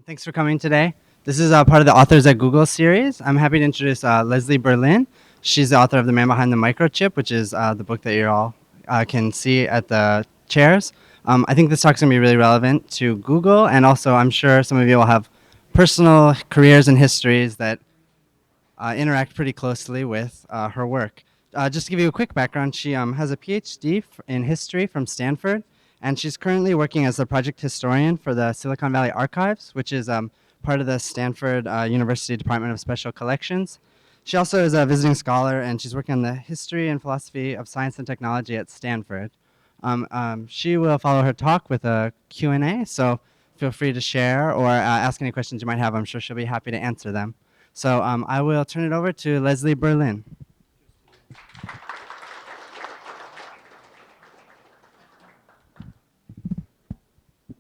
Thanks for coming today. This is part of the Authors at Google series. I'm happy to introduce Leslie Berlin. She's the author of The Man Behind the Microchip, which is the book that you all can see at the chairs. I think this talk's going to be really relevant to Google, and also I'm sure some of you will have personal careers and histories that interact pretty closely with her work. Just to give you a quick background, she has a PhD in history from Stanford, and she's currently working as the project historian for the Silicon Valley Archives, which is part of the Stanford University Department of Special Collections. She also is a visiting scholar, and she's working on the history and philosophy of science and technology at Stanford. She will follow her talk with a Q&A, so feel free to share or ask any questions you might have. I'm sure she'll be happy to answer them. So I will turn it over to Leslie Berlin.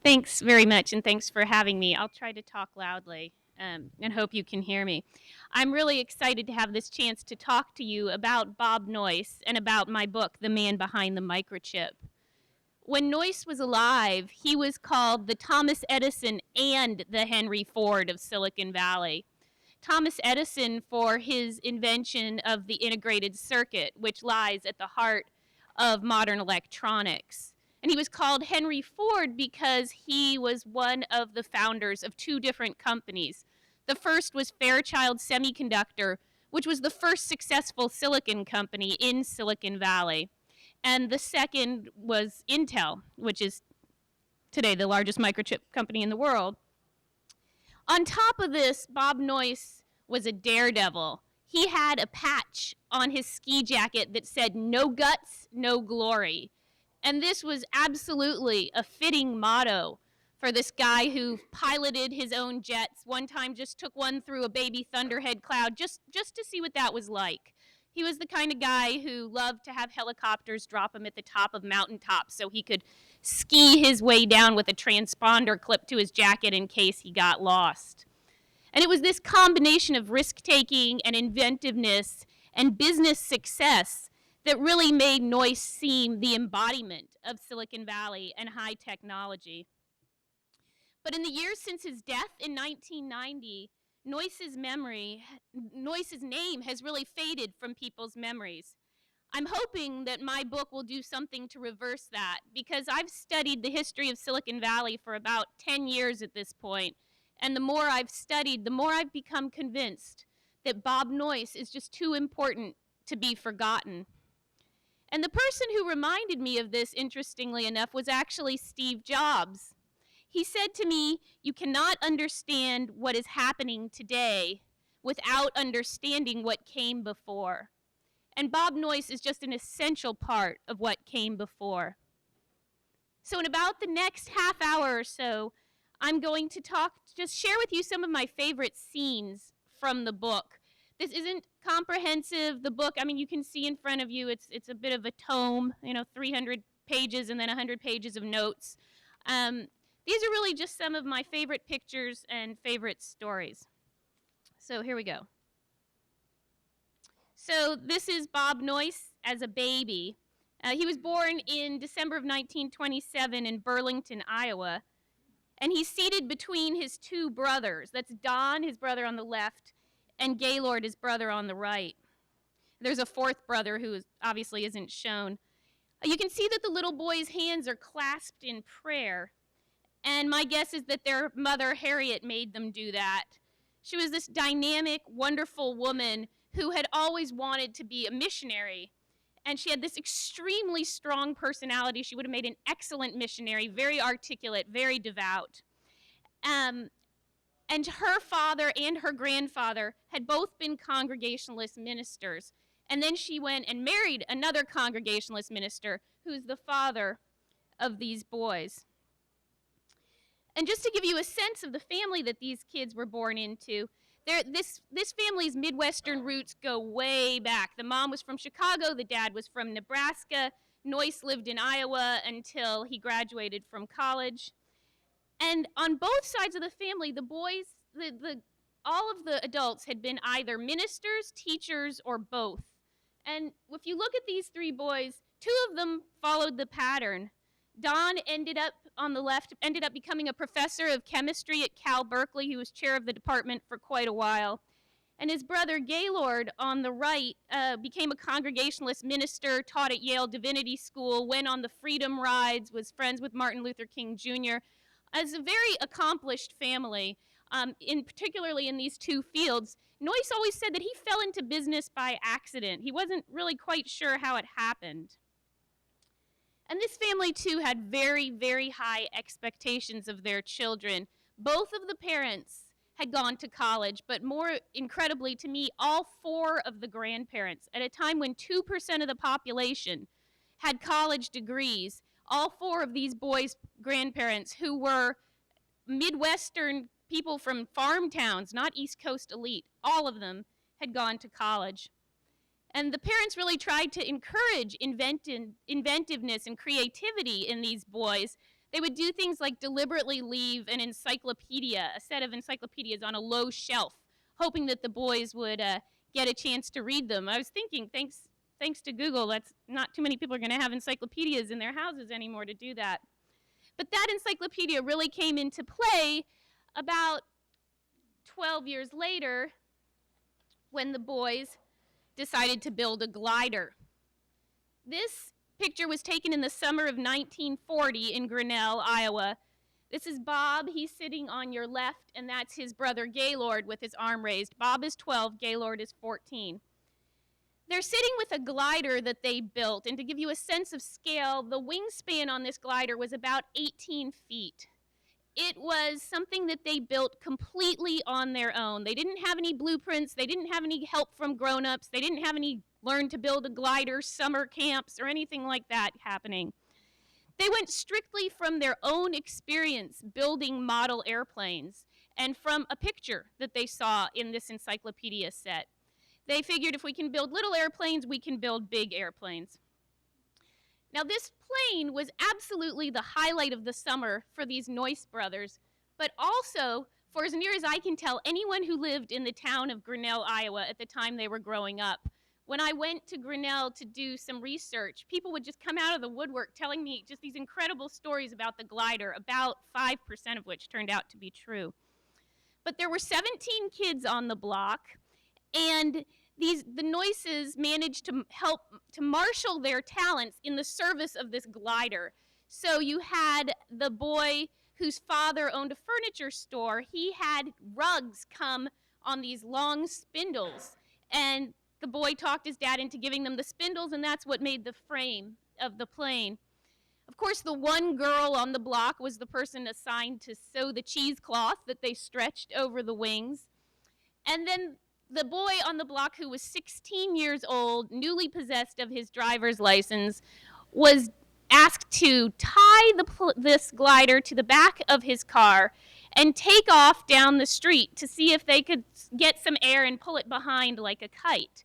Thanks very much, and thanks for having me. I'll try to talk loudly and hope you can hear me. I'm really excited to have this chance to talk to you about Bob Noyce and about my book, The Man Behind the Microchip. When Noyce was alive, he was called the Thomas Edison and the Henry Ford of Silicon Valley. Thomas Edison for his invention of the integrated circuit, which lies at the heart of modern electronics. And he was called Henry Ford because he was one of the founders of two different companies. The first was Fairchild Semiconductor, which was the first successful silicon company in Silicon Valley. And the second was Intel, which is today the largest microchip company in the world. On top of this, Bob Noyce was a daredevil. He had a patch on his ski jacket that said, "No guts, no glory." And this was absolutely a fitting motto for this guy who piloted his own jets. One time just took one through a baby thunderhead cloud just to see what that was like. He was the kind of guy who loved to have helicopters drop him at the top of mountaintops so he could ski his way down with a transponder clipped to his jacket in case he got lost. And it was this combination of risk-taking and inventiveness and business success that really made Noyce seem the embodiment of Silicon Valley and high technology. But in the years since his death in 1990, Noyce's name has really faded from people's memories. I'm hoping that my book will do something to reverse that, because I've studied the history of Silicon Valley for about 10 years at this point, and the more I've studied, the more I've become convinced that Bob Noyce is just too important to be forgotten. And the person who reminded me of this, interestingly enough, was actually Steve Jobs. He said to me, "You cannot understand what is happening today without understanding what came before." And Bob Noyce is just an essential part of what came before. So in about the next half hour or so, I'm going to just share with you some of my favorite scenes from the book. This isn't comprehensive. The book, you can see in front of you, it's a bit of a tome, 300 pages and then 100 pages of notes. These are really just some of my favorite pictures and favorite stories. So here we go. So this is Bob Noyce as a baby. He was born in December of 1927 in Burlington, Iowa. And he's seated between his two brothers. That's Don, his brother on the left, and Gaylord, his brother on the right. There's a fourth brother who obviously isn't shown. You can see that the little boy's hands are clasped in prayer. And my guess is that their mother, Harriet, made them do that. She was this dynamic, wonderful woman who had always wanted to be a missionary. And she had this extremely strong personality. She would have made an excellent missionary, very articulate, very devout. And her father and her grandfather had both been Congregationalist ministers. And then she went and married another Congregationalist minister who's the father of these boys. And just to give you a sense of the family that these kids were born into, this family's Midwestern roots go way back. The mom was from Chicago, the dad was from Nebraska. Noyce lived in Iowa until he graduated from college. And on both sides of the family, the boys, all of the adults had been either ministers, teachers, or both. And if you look at these three boys, two of them followed the pattern. Don ended up on the left, ended up becoming a professor of chemistry at Cal Berkeley. He was chair of the department for quite a while. And his brother Gaylord on the right became a Congregationalist minister, taught at Yale Divinity School, went on the Freedom Rides, was friends with Martin Luther King Jr. As a very accomplished family, particularly in these two fields. Noyce always said that he fell into business by accident. He wasn't really quite sure how it happened. And this family, too, had very, very high expectations of their children. Both of the parents had gone to college, but more incredibly to me, all four of the grandparents, at a time when 2% of the population had college degrees, all four of these boys' grandparents, who were Midwestern people from farm towns, not East Coast elite, all of them had gone to college. And the parents really tried to encourage inventiveness and creativity in these boys. They would do things like deliberately leave an encyclopedia, a set of encyclopedias on a low shelf, hoping that the boys would get a chance to read them. I was thinking, thanks to Google, that's not too many people are going to have encyclopedias in their houses anymore to do that. But that encyclopedia really came into play about 12 years later when the boys decided to build a glider. This picture was taken in the summer of 1940 in Grinnell, Iowa. This is Bob. He's sitting on your left, and that's his brother Gaylord with his arm raised. Bob is 12, Gaylord is 14. They're sitting with a glider that they built, and to give you a sense of scale, the wingspan on this glider was about 18 feet. It was something that they built completely on their own. They didn't have any blueprints. They didn't have any help from grown-ups. They didn't have any learn to build a glider summer camps or anything like that happening. They went strictly from their own experience building model airplanes and from a picture that they saw in this encyclopedia set. They figured if we can build little airplanes, we can build big airplanes. Now, this plane was absolutely the highlight of the summer for these Noyce brothers, but also, for as near as I can tell, anyone who lived in the town of Grinnell, Iowa at the time they were growing up. When I went to Grinnell to do some research, people would just come out of the woodwork telling me just these incredible stories about the glider, about 5% of which turned out to be true. But there were 17 kids on the block, and the Noyces managed to help to marshal their talents in the service of this glider. So you had the boy whose father owned a furniture store. He had rugs come on these long spindles, and the boy talked his dad into giving them the spindles, and that's what made the frame of the plane. Of course, the one girl on the block was the person assigned to sew the cheesecloth that they stretched over the wings. And then the boy on the block, who was 16 years old, newly possessed of his driver's license, was asked to tie this glider to the back of his car and take off down the street to see if they could get some air and pull it behind like a kite,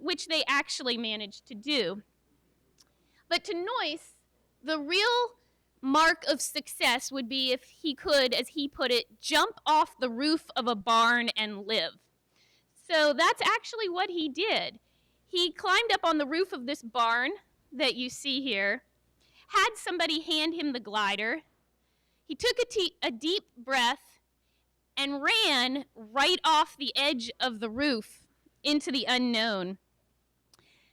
which they actually managed to do. But to Noyce, the real mark of success would be if he could, as he put it, jump off the roof of a barn and live. So that's actually what he did. He climbed up on the roof of this barn that you see here, had somebody hand him the glider. He took a deep breath and ran right off the edge of the roof into the unknown.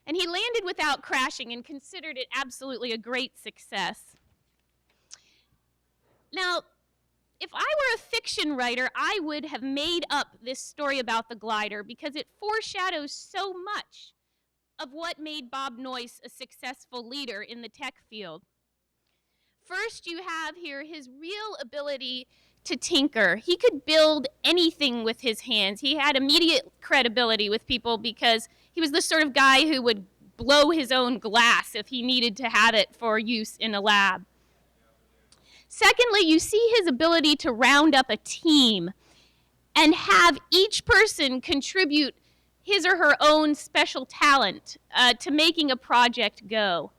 And he landed without crashing and considered it absolutely a great success. Now, if I were a fiction writer, I would have made up this story about the glider because it foreshadows so much of what made Bob Noyce a successful leader in the tech field. First, you have here his real ability to tinker. He could build anything with his hands. He had immediate credibility with people because he was the sort of guy who would blow his own glass if he needed to have it for use in a lab. Secondly, you see his ability to round up a team and have each person contribute his or her own special talent to making a project go.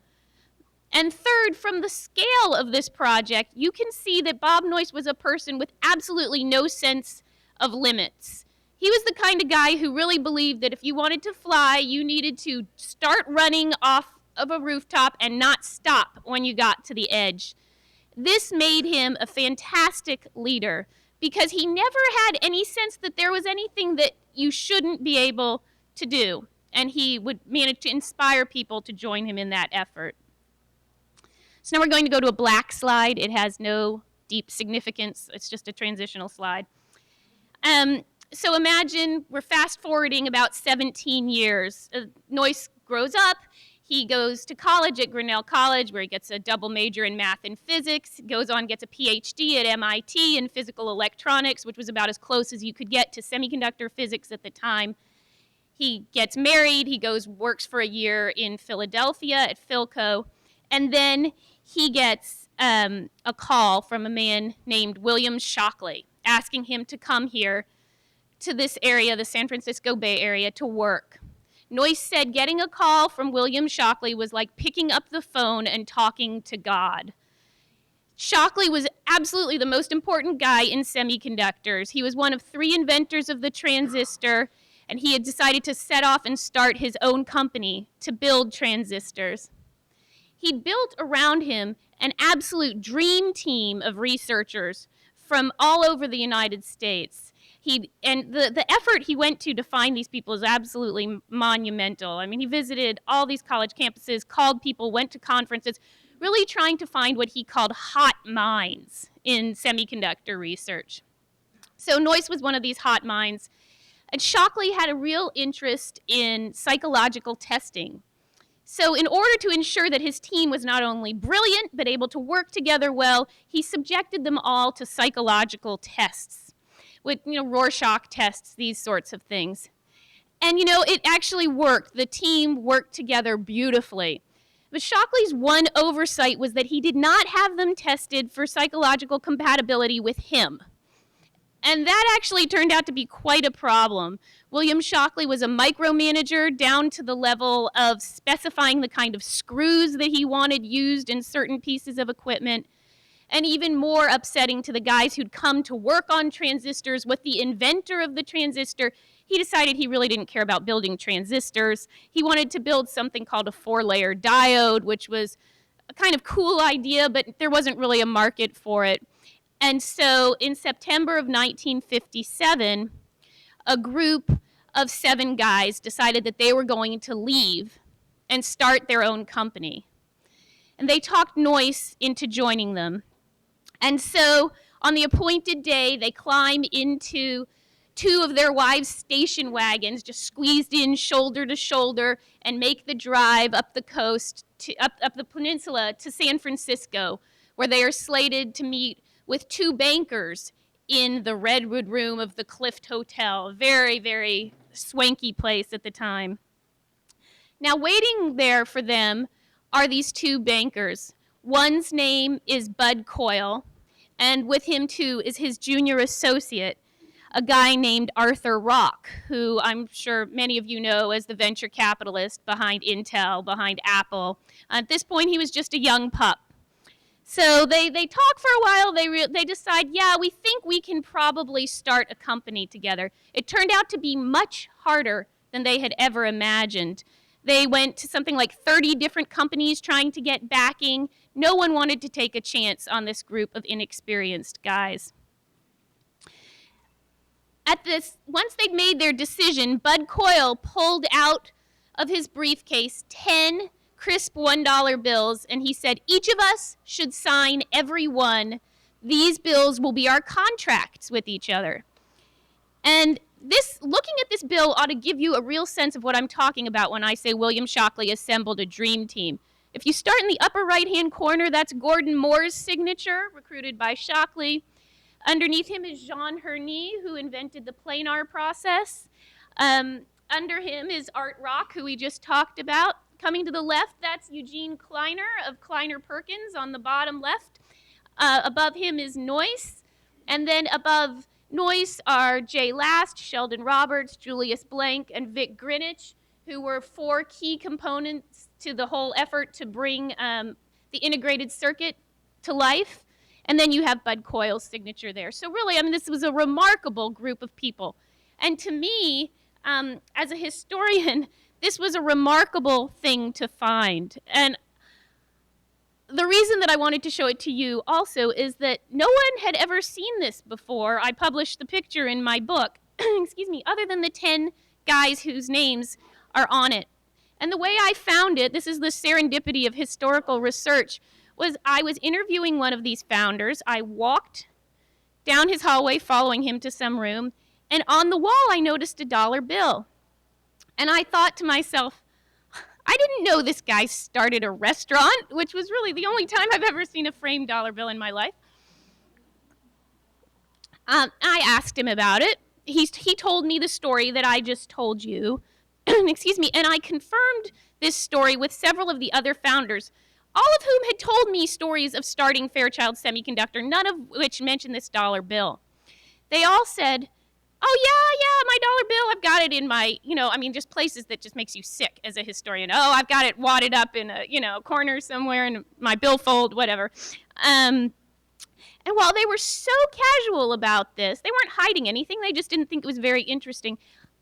And third, from the scale of this project, you can see that Bob Noyce was a person with absolutely no sense of limits. He was the kind of guy who really believed that if you wanted to fly, you needed to start running off of a rooftop and not stop when you got to the edge. This made him a fantastic leader because he never had any sense that there was anything that you shouldn't be able to do. And he would manage to inspire people to join him in that effort. So now we're going to go to a black slide. It has no deep significance. It's just a transitional slide. So imagine we're fast forwarding about 17 years. Noyce grows up. He goes to college at Grinnell College, where he gets a double major in math and physics, goes on, gets a PhD at MIT in physical electronics, which was about as close as you could get to semiconductor physics at the time. He gets married, he goes, works for a year in Philadelphia at Philco, and then he gets a call from a man named William Shockley, asking him to come here to this area, the San Francisco Bay Area, to work. Noyce said getting a call from William Shockley was like picking up the phone and talking to God. Shockley was absolutely the most important guy in semiconductors. He was one of 3 inventors of the transistor, and he had decided to set off and start his own company to build transistors. He'd built around him an absolute dream team of researchers from all over the United States. The effort he went to find these people is absolutely monumental. I mean, he visited all these college campuses, called people, went to conferences, really trying to find what he called hot minds in semiconductor research. So Noyce was one of these hot minds. And Shockley had a real interest in psychological testing. So in order to ensure that his team was not only brilliant, but able to work together well, he subjected them all to psychological tests with, Rorschach tests, these sorts of things. And, it actually worked. The team worked together beautifully. But Shockley's one oversight was that he did not have them tested for psychological compatibility with him. And that actually turned out to be quite a problem. William Shockley was a micromanager down to the level of specifying the kind of screws that he wanted used in certain pieces of equipment. And even more upsetting to the guys who'd come to work on transistors with the inventor of the transistor, he decided he really didn't care about building transistors. He wanted to build something called a 4-layer diode, which was a kind of cool idea, but there wasn't really a market for it. And so in September of 1957, a group of 7 guys decided that they were going to leave and start their own company. And they talked Noyce into joining them. And so on the appointed day, they climb into 2 of their wives' station wagons, just squeezed in shoulder to shoulder, and make the drive up the coast, up the peninsula to San Francisco, where they are slated to meet with 2 bankers in the Redwood Room of the Clift Hotel, a very, very swanky place at the time. Now, waiting there for them are these 2 bankers. One's name is Bud Coyle, and with him, too, is his junior associate, a guy named Arthur Rock, who I'm sure many of you know as the venture capitalist behind Intel, behind Apple. At this point, he was just a young pup. So they talk for a while. They decide, yeah, we think we can probably start a company together. It turned out to be much harder than they had ever imagined. They went to something like 30 different companies trying to get backing. No one wanted to take a chance on this group of inexperienced guys. Once they'd made their decision, Bud Coyle pulled out of his briefcase 10 crisp $1 bills, and he said, each of us should sign every one. These bills will be our contracts with each other. And looking at this bill ought to give you a real sense of what I'm talking about when I say William Shockley assembled a dream team. If you start in the upper right-hand corner, that's Gordon Moore's signature, recruited by Shockley. Underneath him is Jean Herny, who invented the planar process. Under him is Art Rock, who we just talked about. Coming to the left, that's Eugene Kleiner of Kleiner Perkins on the bottom left. Above him is Noyce. And then above Noyce are Jay Last, Sheldon Roberts, Julius Blank, and Vic Greenwich, who were 4 key components to the whole effort to bring the integrated circuit to life. And then you have Bud Coyle's signature there. So really, this was a remarkable group of people. And to me, as a historian, This was a remarkable thing to find. And the reason that I wanted to show it to you also is that no one had ever seen this before. I published the picture in my book, excuse me, other than the 10 guys whose names are on it. And the way I found it, this is the serendipity of historical research, was I was interviewing one of these founders. I walked down his hallway following him to some room, and on the wall I noticed a dollar bill. And I thought to myself, I didn't know this guy started a restaurant, which was really the only time I've ever seen a framed dollar bill in my life. I asked him about it. He told me the story that I just told you. Excuse me. And I confirmed this story with several of the other founders, all of whom had told me stories of starting Fairchild Semiconductor, none of which mentioned this dollar bill. They all said, oh, yeah, my dollar bill, I've got it in my, just places that just makes you sick as a historian. Oh, I've got it wadded up in a, corner somewhere in my billfold, whatever. And while they were so casual about this, they weren't hiding anything. They just didn't think it was very interesting.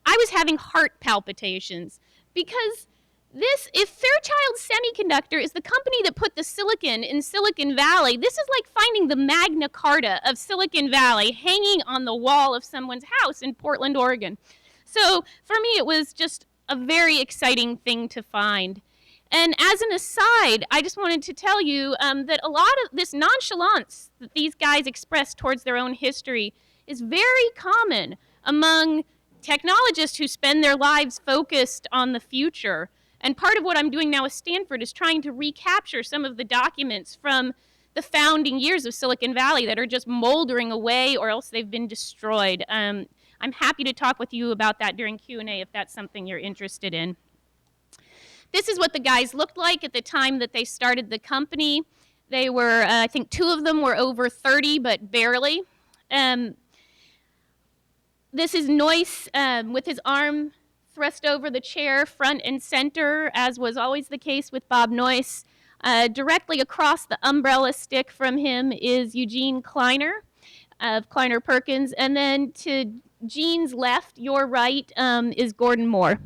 I was having heart palpitations because if Fairchild Semiconductor is the company that put the silicon in Silicon Valley, this is like finding the Magna Carta of Silicon Valley hanging on the wall of someone's house in Portland, Oregon. So for me, it was just a very exciting thing to find. And as an aside, I just wanted to tell you that a lot of this nonchalance that these guys express towards their own history is very common among technologists who spend their lives focused on the future. And part of what I'm doing now at Stanford is trying to recapture some of the documents from the founding years of Silicon Valley that are just moldering away or else they've been destroyed. I'm happy to talk with you about that during Q&A if that's something you're interested in. This is what the guys looked like at the time that they started the company. They were, I think 2 of them were over 30, but barely. This is Noyce with his arm thrust over the chair, front and center, as was always the case with Bob Noyce. Directly across the umbrella stick from him is Eugene Kleiner of Kleiner Perkins. And then to Gene's left, your right, is Gordon Moore.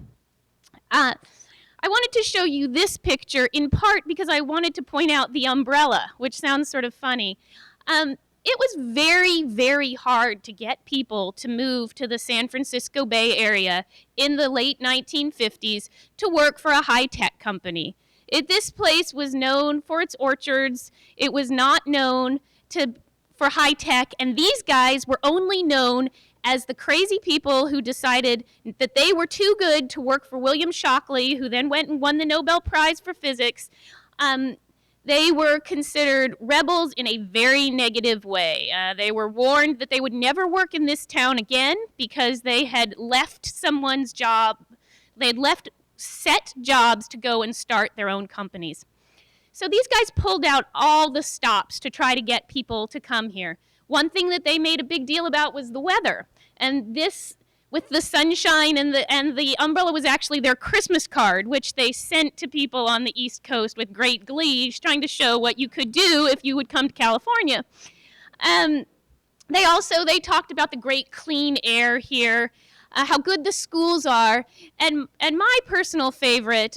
I wanted to show you this picture in part because I wanted to point out the umbrella, which sounds sort of funny. It was very, very hard to get people to move to the San Francisco Bay Area in the late 1950s to work for a high-tech company. This place was known for its orchards. It was not known for high-tech, and these guys were only known as the crazy people who decided that they were too good to work for William Shockley, who then went and won the Nobel Prize for Physics. They were considered rebels in a very negative way. They were warned that they would never work in this town again because they had left someone's job. They had left set jobs to go and start their own companies. So these guys pulled out all the stops to try to get people to come here. One thing that they made a big deal about was the weather. And this, with the sunshine and the umbrella, was actually their Christmas card, which they sent to people on the East Coast with great glee, trying to show what you could do if you would come to California. They talked about the great clean air here, how good the schools are, and my personal favorite,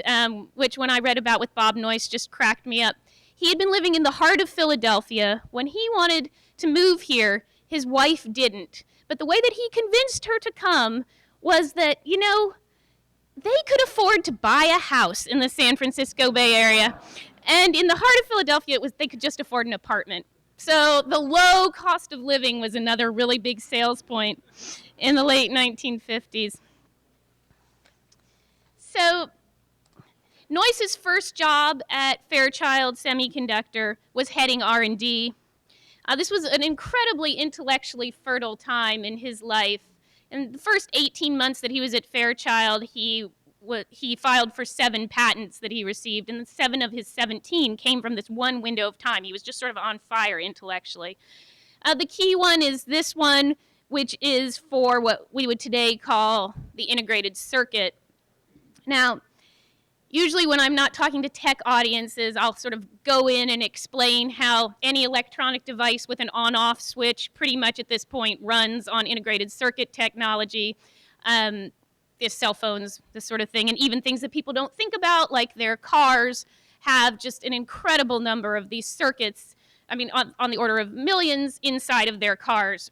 which when I read about with Bob Noyce just cracked me up. He had been living in the heart of Philadelphia. When he wanted to move here, his wife didn't. But the way that he convinced her to come was that, they could afford to buy a house in the San Francisco Bay Area. And in the heart of Philadelphia, they could just afford an apartment. So the low cost of living was another really big sales point in the late 1950s. So Noyce's first job at Fairchild Semiconductor was heading R&D. This was an incredibly intellectually fertile time in his life. In the first 18 months that he was at Fairchild, he filed for 7 patents that he received, and 7 of his 17 came from this one window of time. He was just sort of on fire intellectually. The key one is this one, which is for what we would today call the integrated circuit. Now, usually when I'm not talking to tech audiences, I'll sort of go in and explain how any electronic device with an on-off switch pretty much at this point runs on integrated circuit technology. cell phones, this sort of thing, and even things that people don't think about, like their cars, have just an incredible number of these circuits. I mean, on the order of millions inside of their cars,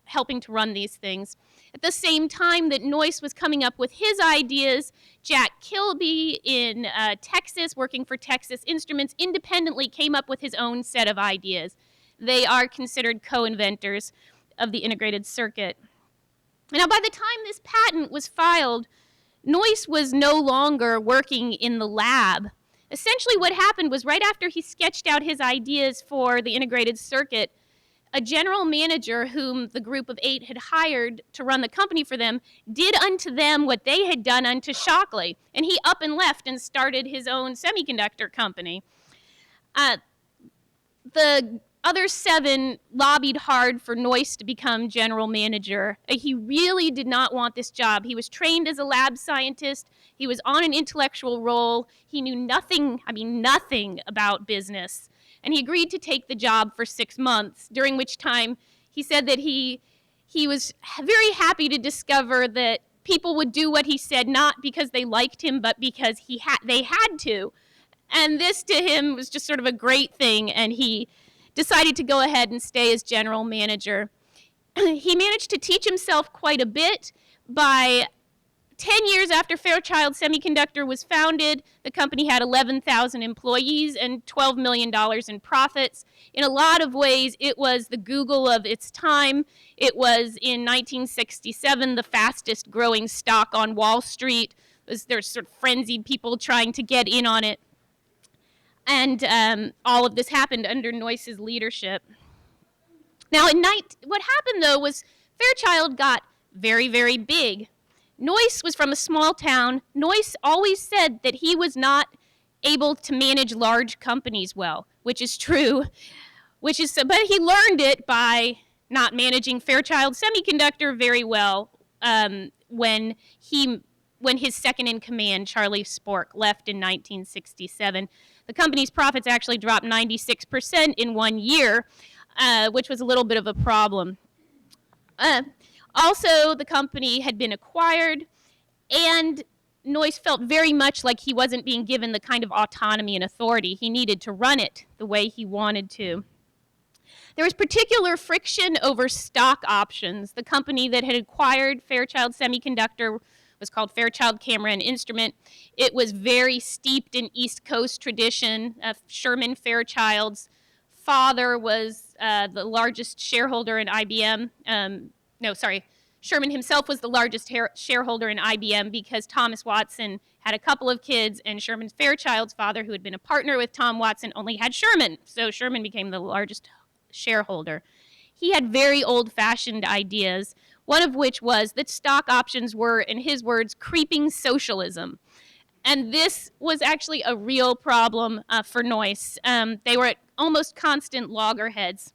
helping to run these things. At the same time that Noyce was coming up with his ideas, Jack Kilby in Texas, working for Texas Instruments, independently came up with his own set of ideas. They are considered co-inventors of the integrated circuit. Now, by the time this patent was filed, Noyce was no longer working in the lab. Essentially, what happened was right after he sketched out his ideas for the integrated circuit, a general manager whom the group of 8 had hired to run the company for them did unto them what they had done unto Shockley, and he up and left and started his own semiconductor company. The other 7 lobbied hard for Noyce to become general manager. He really did not want this job. He was trained as a lab scientist. He was on an intellectual role. He knew nothing about business. And he agreed to take the job for 6 months, during which time he said that he was very happy to discover that people would do what he said, not because they liked him, but because they had to. And this to him was just sort of a great thing, and he decided to go ahead and stay as general manager. He managed to teach himself quite a bit. By 10 years after Fairchild Semiconductor was founded, the company had 11,000 employees and $12 million in profits. In a lot of ways, it was the Google of its time. It was, in 1967, the fastest growing stock on Wall Street. There's sort of frenzied people trying to get in on it. And all of this happened under Noyce's leadership. Now, what happened, though, was Fairchild got very, very big. Noyce was from a small town. Noyce always said that he was not able to manage large companies well, which is true. But he learned it by not managing Fairchild Semiconductor very well when his second in command, Charlie Spork, left in 1967. The company's profits actually dropped 96% in 1 year, which was a little bit of a problem. Also, the company had been acquired, and Noyce felt very much like he wasn't being given the kind of autonomy and authority he needed to run it the way he wanted to. There was particular friction over stock options. The company that had acquired Fairchild Semiconductor was called Fairchild Camera and Instrument. It was very steeped in East Coast tradition. Sherman Fairchild's father was the largest shareholder in IBM. Sherman himself was the largest shareholder in IBM because Thomas Watson had a couple of kids, and Sherman Fairchild's father, who had been a partner with Tom Watson, only had Sherman. So Sherman became the largest shareholder. He had very old-fashioned ideas, one of which was that stock options were, in his words, creeping socialism. And this was actually a real problem for Noyce. They were at almost constant loggerheads.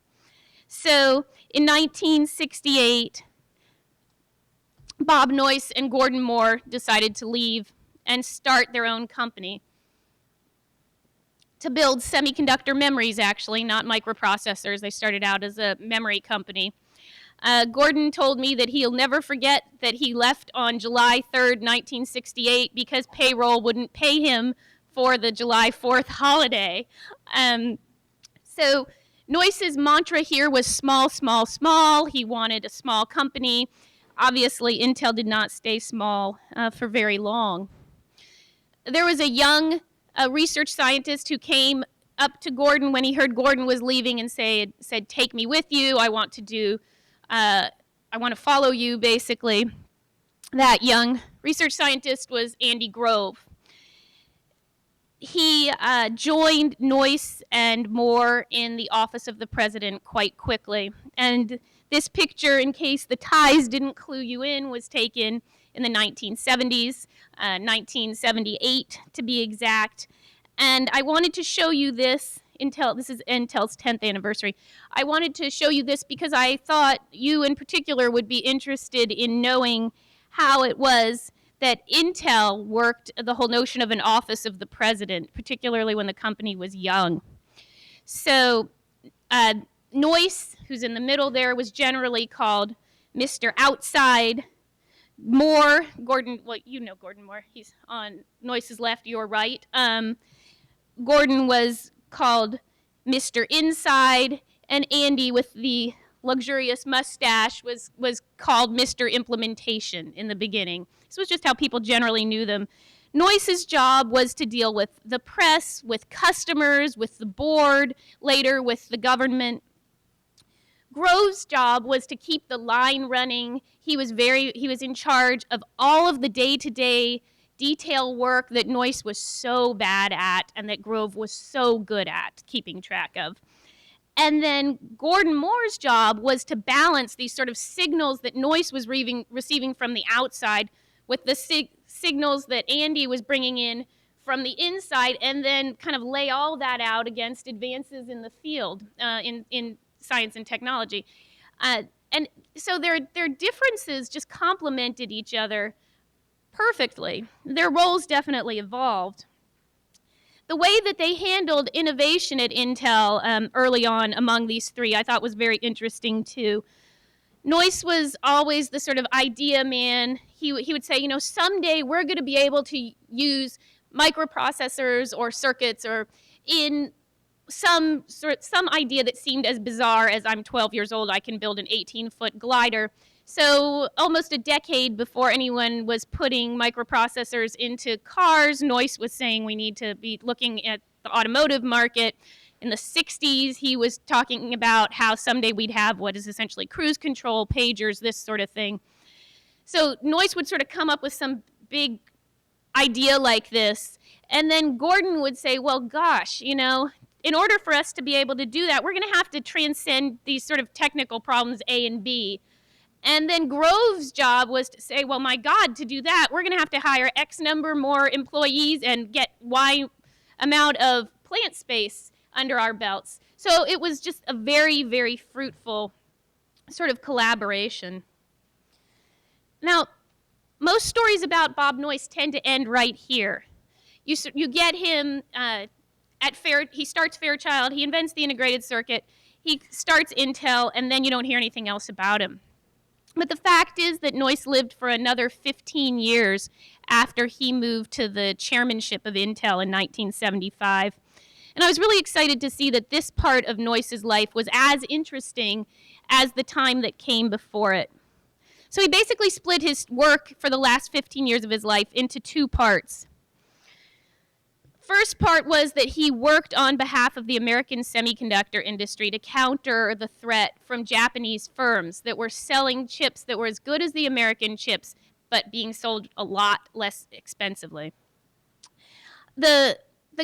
So in 1968, Bob Noyce and Gordon Moore decided to leave and start their own company to build semiconductor memories, actually, not microprocessors. They started out as a memory company. Gordon told me that he'll never forget that he left on July 3rd, 1968, because payroll wouldn't pay him for the July 4th holiday. So Noyce's mantra here was small, small, small. He wanted a small company. Obviously, Intel did not stay small for very long. There was a young research scientist who came up to Gordon when he heard Gordon was leaving and said, "Take me with you. I want to follow you," basically. That young research scientist was Andy Grove. He joined Noyce and Moore in the office of the president quite quickly. And this picture, in case the ties didn't clue you in, was taken in the 1970s, 1978 to be exact. And I wanted to show you this. This is Intel's 10th anniversary. I wanted to show you this because I thought you in particular would be interested in knowing how it was that Intel worked the whole notion of an office of the president, particularly when the company was young. So Noyce, who's in the middle there, was generally called Mr. Outside. Moore, Gordon, well, you know Gordon Moore. He's on Noyce's left, your right. Gordon was called Mr. Inside, and Andy with the luxurious mustache was called Mr. Implementation in the beginning. This was just how people generally knew them. Noyce's job was to deal with the press, with customers, with the board, later with the government. Grove's job was to keep the line running. He was in charge of all of the day-to-day detail work that Noyce was so bad at and that Grove was so good at keeping track of. And then Gordon Moore's job was to balance these sort of signals that Noyce was receiving from the outside with the signals that Andy was bringing in from the inside, and then kind of lay all that out against advances in the field, in science and technology. And so their differences just complemented each other perfectly. Their roles definitely evolved. The way that they handled innovation at Intel early on among these three, I thought was very interesting too. Noyce was always the sort of idea man. He would say, someday we're going to be able to use microprocessors or circuits or in some idea that seemed as bizarre as I'm 12 years old, I can build an 18-foot glider. So almost a decade before anyone was putting microprocessors into cars, Noyce was saying we need to be looking at the automotive market. In the 60s, he was talking about how someday we'd have what is essentially cruise control, pagers, this sort of thing. So Noyce would sort of come up with some big idea like this, and then Gordon would say, well, gosh, in order for us to be able to do that, we're going to have to transcend these sort of technical problems A and B. And then Grove's job was to say, well, my God, to do that, we're going to have to hire X number more employees and get Y amount of plant space under our belts. So it was just a very, very fruitful sort of collaboration. Now, most stories about Bob Noyce tend to end right here. You get him he starts Fairchild, he invents the integrated circuit, he starts Intel, and then you don't hear anything else about him. But the fact is that Noyce lived for another 15 years after he moved to the chairmanship of Intel in 1975. And I was really excited to see that this part of Noyce's life was as interesting as the time that came before it. So he basically split his work for the last 15 years of his life into two parts. First part was that he worked on behalf of the American semiconductor industry to counter the threat from Japanese firms that were selling chips that were as good as the American chips, but being sold a lot less expensively. The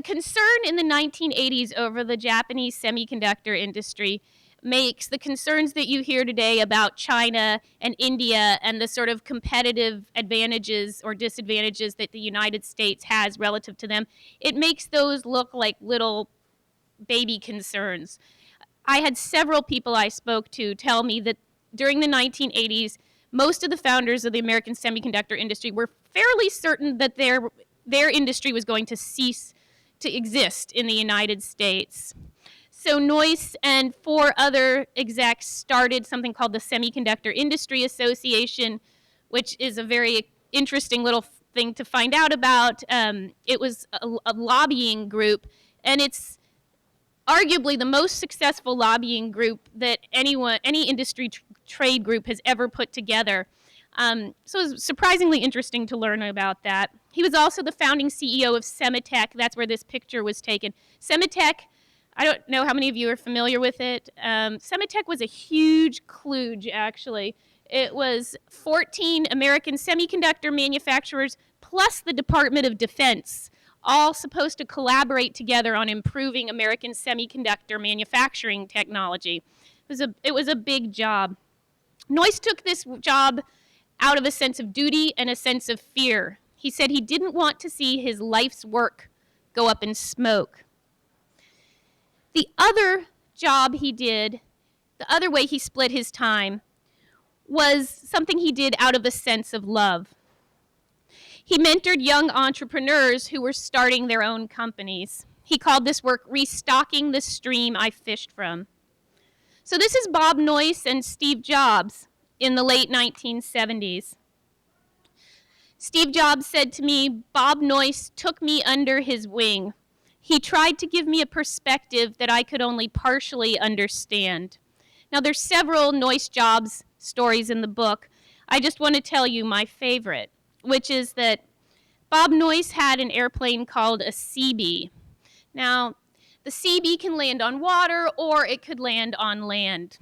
concern in the 1980s over the Japanese semiconductor industry makes the concerns that you hear today about China and India and the sort of competitive advantages or disadvantages that the United States has relative to them, it makes those look like little baby concerns. I had several people I spoke to tell me that during the 1980s, most of the founders of the American semiconductor industry were fairly certain that their industry was going to cease to exist in the United States. So Noyce and 4 other execs started something called the Semiconductor Industry Association, which is a very interesting little thing to find out about. It was a lobbying group, and it's arguably the most successful lobbying group that any industry trade group has ever put together. So it was surprisingly interesting to learn about that. He was also the founding CEO of Semitech. That's where this picture was taken. Semitech, I don't know how many of you are familiar with it. Semitech was a huge kludge, actually. It was 14 American semiconductor manufacturers plus the Department of Defense, all supposed to collaborate together on improving American semiconductor manufacturing technology. It was a big job. Noyce took this job out of a sense of duty and a sense of fear. He said he didn't want to see his life's work go up in smoke. The other job he did, the other way he split his time, was something he did out of a sense of love. He mentored young entrepreneurs who were starting their own companies. He called this work restocking the stream I fished from. So this is Bob Noyce and Steve Jobs in the late 1970s. Steve Jobs said to me, "Bob Noyce took me under his wing. He tried to give me a perspective that I could only partially understand." Now, there's several Noyce Jobs stories in the book. I just want to tell you my favorite, which is that Bob Noyce had an airplane called a CB. Now, the CB can land on water or it could land on land.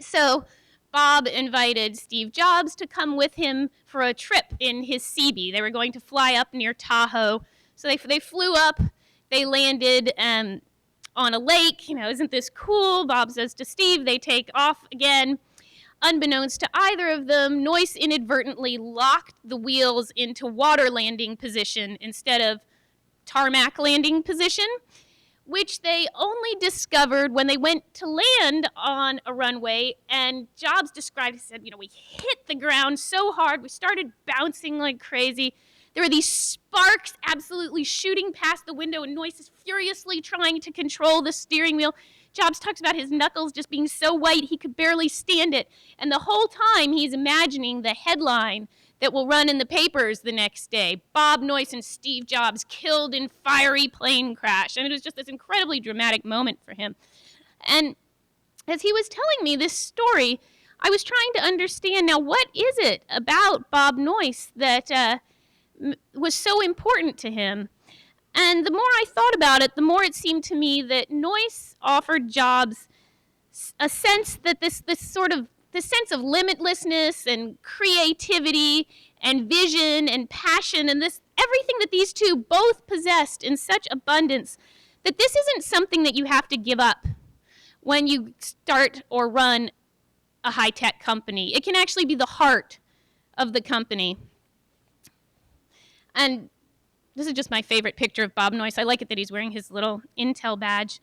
So Bob invited Steve Jobs to come with him for a trip in his CB. They were going to fly up near Tahoe. So they flew up, they landed on a lake. You know, isn't this cool? Bob says to Steve, they take off again. Unbeknownst to either of them, Noyce inadvertently locked the wheels into water landing position instead of tarmac landing position, which they only discovered when they went to land on a runway. And Jobs described, he said, you know, we hit the ground so hard, we started bouncing like crazy. There were these sparks absolutely shooting past the window, and Noyce is furiously trying to control the steering wheel. Jobs talks about his knuckles just being so white he could barely stand it. And the whole time he's imagining the headline that will run in the papers the next day: Bob Noyce and Steve Jobs killed in fiery plane crash. And it was just this incredibly dramatic moment for him. And as he was telling me this story, I was trying to understand, now, what is it about Bob Noyce that was so important to him? And the more I thought about it, the more it seemed to me that Noyce offered Jobs a sense that this sense of limitlessness and creativity and vision and passion and this everything that these two both possessed in such abundance, that this isn't something that you have to give up when you start or run a high-tech company. It can actually be the heart of the company. And this is just my favorite picture of Bob Noyce. I like it that he's wearing his little Intel badge.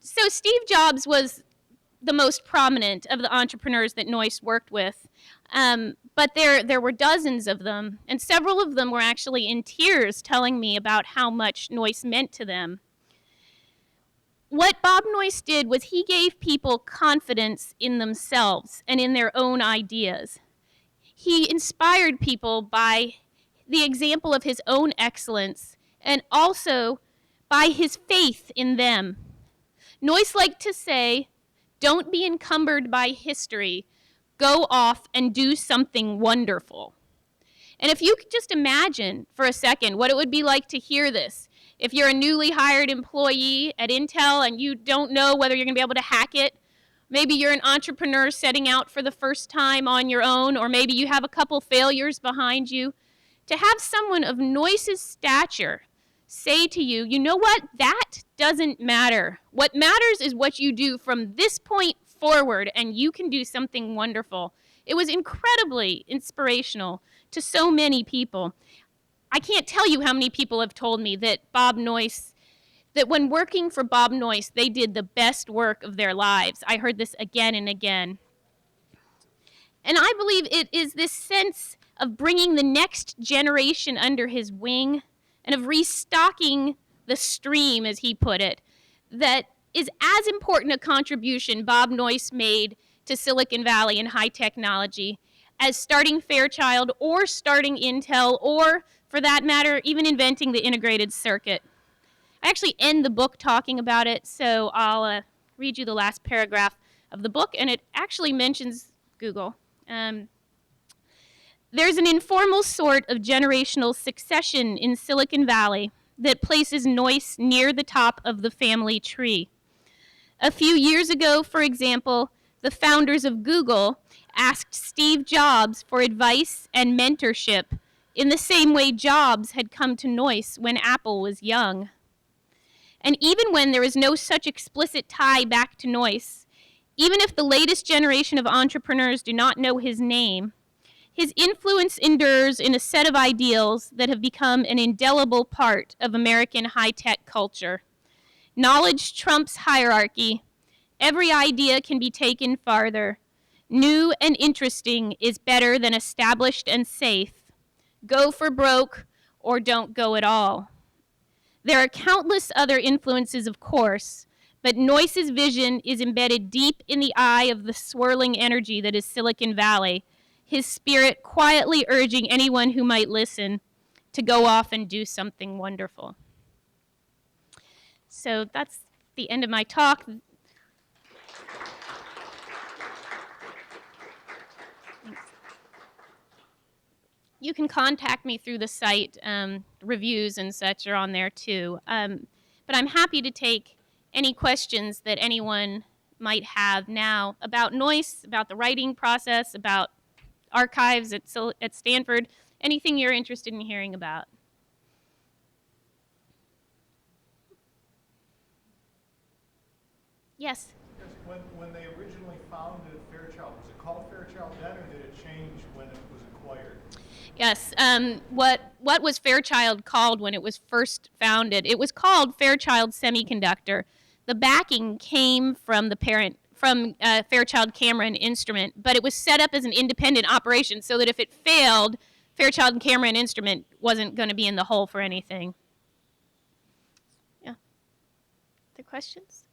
So Steve Jobs was the most prominent of the entrepreneurs that Noyce worked with. But there were dozens of them, and several of them were actually in tears telling me about how much Noyce meant to them. What Bob Noyce did was he gave people confidence in themselves and in their own ideas. He inspired people by the example of his own excellence and also by his faith in them. Noyce liked to say, "Don't be encumbered by history. Go off and do something wonderful." And if you could just imagine for a second what it would be like to hear this. If you're a newly hired employee at Intel and you don't know whether you're going to be able to hack it, maybe you're an entrepreneur setting out for the first time on your own, or maybe you have a couple failures behind you. To have someone of Noyce's stature say to you, you know what, that doesn't matter. What matters is what you do from this point forward, and you can do something wonderful. It was incredibly inspirational to so many people. I can't tell you how many people have told me that that when working for Bob Noyce, they did the best work of their lives. I heard this again and again. And I believe it is this sense of bringing the next generation under his wing and of restocking the stream, as he put it, that is as important a contribution Bob Noyce made to Silicon Valley and high technology as starting Fairchild or starting Intel or, for that matter, even inventing the integrated circuit. I actually end the book talking about it, so I'll read you the last paragraph of the book, and it actually mentions Google. There's an informal sort of generational succession in Silicon Valley that places Noyce near the top of the family tree. A few years ago, for example, the founders of Google asked Steve Jobs for advice and mentorship in the same way Jobs had come to Noyce when Apple was young. And even when there is no such explicit tie back to Noyce, even if the latest generation of entrepreneurs do not know his name, his influence endures in a set of ideals that have become an indelible part of American high-tech culture. Knowledge trumps hierarchy. Every idea can be taken farther. New and interesting is better than established and safe. Go for broke or don't go at all. There are countless other influences, of course, but Noyce's vision is embedded deep in the eye of the swirling energy that is Silicon Valley. his spirit quietly urging anyone who might listen to go off and do something wonderful. So that's the end of my talk. You can contact me through the site. Reviews and such are on there too. But I'm happy to take any questions that anyone might have now about Noyce, about the writing process, about archives at Stanford, anything you're interested in hearing about. Yes? Yes, when they originally founded Fairchild, was it called Fairchild then, or did it change when it was acquired? Yes. What was Fairchild called when it was first founded? It was called Fairchild Semiconductor. The backing came from the parent, from Fairchild Camera and Instrument, but it was set up as an independent operation so that if it failed, Fairchild Camera and Instrument wasn't going to be in the hole for anything. Yeah. Other questions?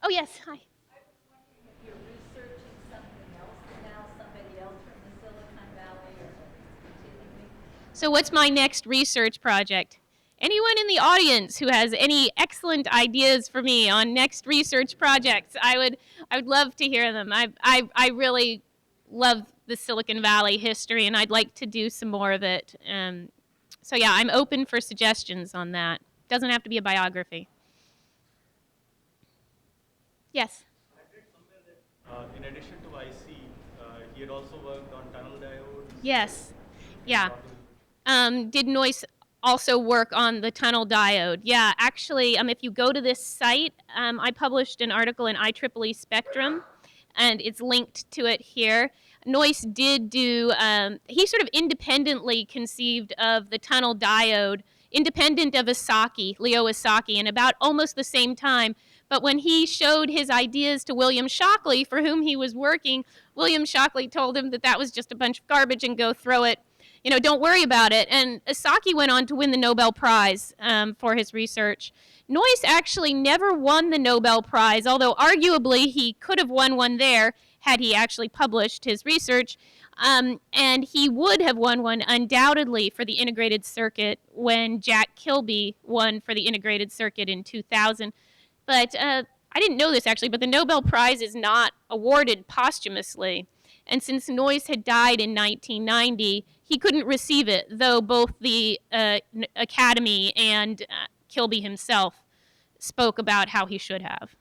Oh, yes. Hi. You're researching something else now, somebody else from the Silicon Valley, or continuing? So what's my next research project? Anyone in the audience who has any excellent ideas for me on next research projects, I would love to hear them. I really love the Silicon Valley history, and I'd like to do some more of it. So yeah, I'm open for suggestions on that. Doesn't have to be a biography. Yes. I read somewhere that in addition to IC, he had also worked on tunnel diodes. Yes. Yeah. Did Noyce also work on the tunnel diode? Yeah, actually, if you go to this site, I published an article in IEEE Spectrum, and it's linked to it here. Noyce did do, he sort of independently conceived of the tunnel diode, independent of Leo Esaki, and about almost the same time. But when he showed his ideas to William Shockley, for whom he was working, William Shockley told him that that was just a bunch of garbage and go throw it. You know, don't worry about it. And Esaki went on to win the Nobel Prize for his research. Noyce actually never won the Nobel Prize, although arguably he could have won one there had he actually published his research. And he would have won one undoubtedly for the integrated circuit when Jack Kilby won for the integrated circuit in 2000. But I didn't know this actually, but the Nobel Prize is not awarded posthumously. And since Noyce had died in 1990, he couldn't receive it, though both the Academy and Kilby himself spoke about how he should have.